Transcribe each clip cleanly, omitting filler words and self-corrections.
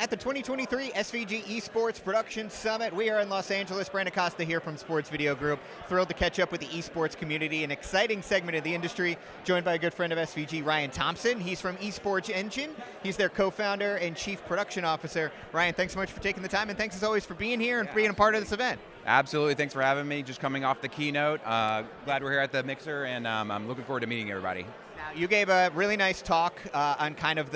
At the 2023 SVG Esports Production Summit, we are in Los Angeles. Brandon Costa here from Sports Video Group. Thrilled to catch up with the esports community, an exciting segment of the industry, joined by a good friend of SVG, Ryan Thompson. He's from Esports Engine. He's their co-founder and chief production officer. Ryan, thanks so much for taking the time, and thanks as always for being here and being a part of this event. Absolutely, thanks for having me. Just coming off the keynote. Glad we're here at the Mixer, and I'm looking forward to meeting everybody. Now, you gave a really nice talk on kind of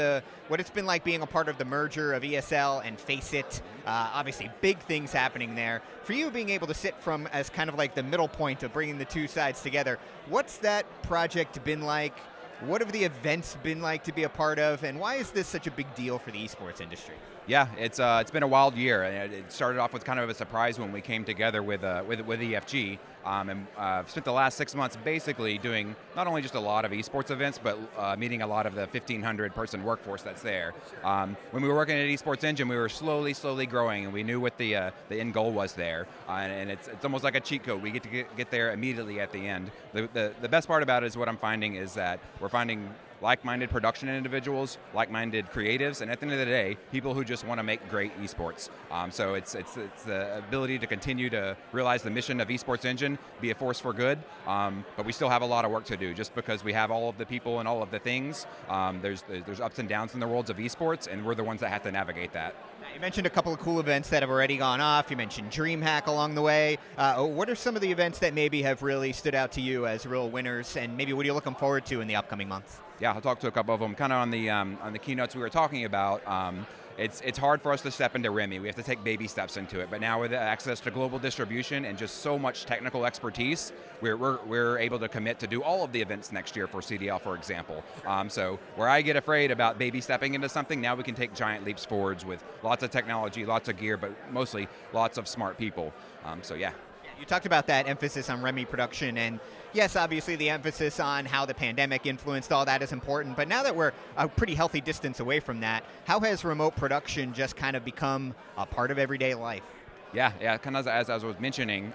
what it's been like being a part of the merger of ESL and FACEIT. Obviously, big things happening there. For you being able to sit from as kind of like the middle point of bringing the two sides together, what's that project been like? What have the events been like to be a part of, and why is this such a big deal for the esports industry? Yeah, it's been a wild year. It started off with kind of a surprise when we came together with EFG, and spent the last 6 months basically doing not only just a lot of esports events, but meeting a lot of the 1,500 person workforce that's there. When we were working at Esports Engine, we were slowly growing, and we knew what the end goal was there. And it's almost like a cheat code. We get to get there immediately at the end. The best part about it is what I'm finding is that we're finding like-minded production individuals, like-minded creatives, and at the end of the day, people who just want to make great esports. So it's the ability to continue to realize the mission of Esports Engine, be a force for good, but we still have a lot of work to do. Just because we have all of the people and all of the things, there's ups and downs in the worlds of esports, and we're the ones that have to navigate that. You mentioned a couple of cool events that have already gone off. You mentioned Dreamhack along the way. What are some of the events that maybe have really stood out to you as real winners, and maybe what are you looking forward to in the upcoming months? Yeah, I'll talk to a couple of them. Kind of on the keynotes we were talking about. It's hard for us to step into Remy. We have to take baby steps into it. But now with access to global distribution and just so much technical expertise, we're able to commit to do all of the events next year for CDL, for example. So where I get afraid about baby stepping into something, now we can take giant leaps forwards with lots of technology, lots of gear, but mostly lots of smart people. So yeah. You talked about that emphasis on Remy production, and yes, obviously the emphasis on how the pandemic influenced all that is important, but now that we're a pretty healthy distance away from that, how has remote production just kind of become a part of everyday life? Yeah, kind of as I was mentioning,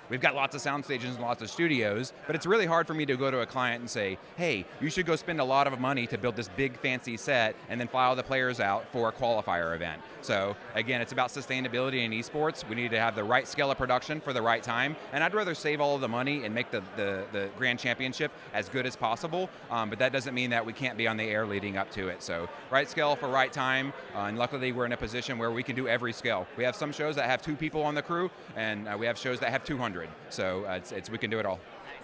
we've got lots of sound stations and lots of studios, but it's really hard for me to go to a client and say, hey, you should go spend a lot of money to build this big fancy set and then fly all the players out for a qualifier event. So again, it's about sustainability in esports. We need to have the right scale of production for the right time, and I'd rather save all of the money and make the grand championship as good as possible, but that doesn't mean that we can't be on the air leading up to it. So right scale for right time, and luckily we're in a position where we can do every scale. We have some shows that have 2 people on the crew, and we have shows that have 200. So we can do it all.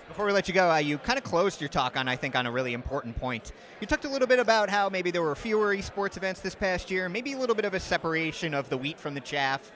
Before we let you go, you kind of closed your talk on a really important point. You talked a little bit about how maybe there were fewer esports events this past year, maybe a little bit of a separation of the wheat from the chaff,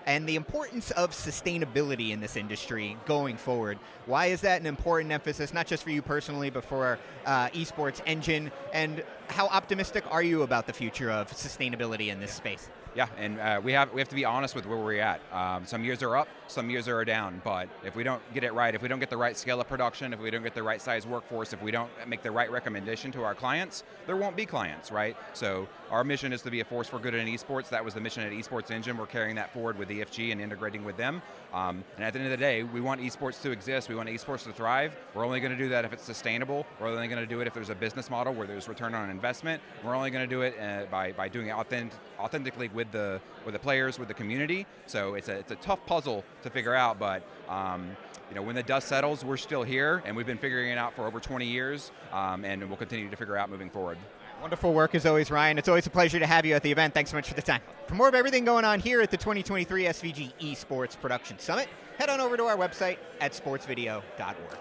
and the importance of sustainability in this industry going forward. Why is that an important emphasis, not just for you personally, but for Esports Engine, and how optimistic are you about the future of sustainability in this space? Yeah, and we have to be honest with where we're at. Some years are up, some years are down, but if we don't get it right, if we don't get the right scale of production, if we don't get the right size workforce, if we don't make the right recommendation to our clients, there won't be clients, right? So our mission is to be a force for good in esports. That was the mission at Esports Engine. We're carrying that forward with EFG and integrating with them. And at the end of the day, we want esports to exist. We want esports to thrive. We're only going to do that if it's sustainable. We're only going to do it if there's a business model where there's return on investment. We're only going to do it by doing it authentically with the players, with the community. So it's a tough puzzle to figure out, but when the dust settles, we're still here, and we've been figuring it out for over 20 years, and we'll continue to figure it out moving forward. Wonderful work as always, Ryan. It's always a pleasure to have you at the event. Thanks so much for the time. For more of everything going on here at the 2023 SVG Esports Production Summit, head on over to our website at sportsvideo.org.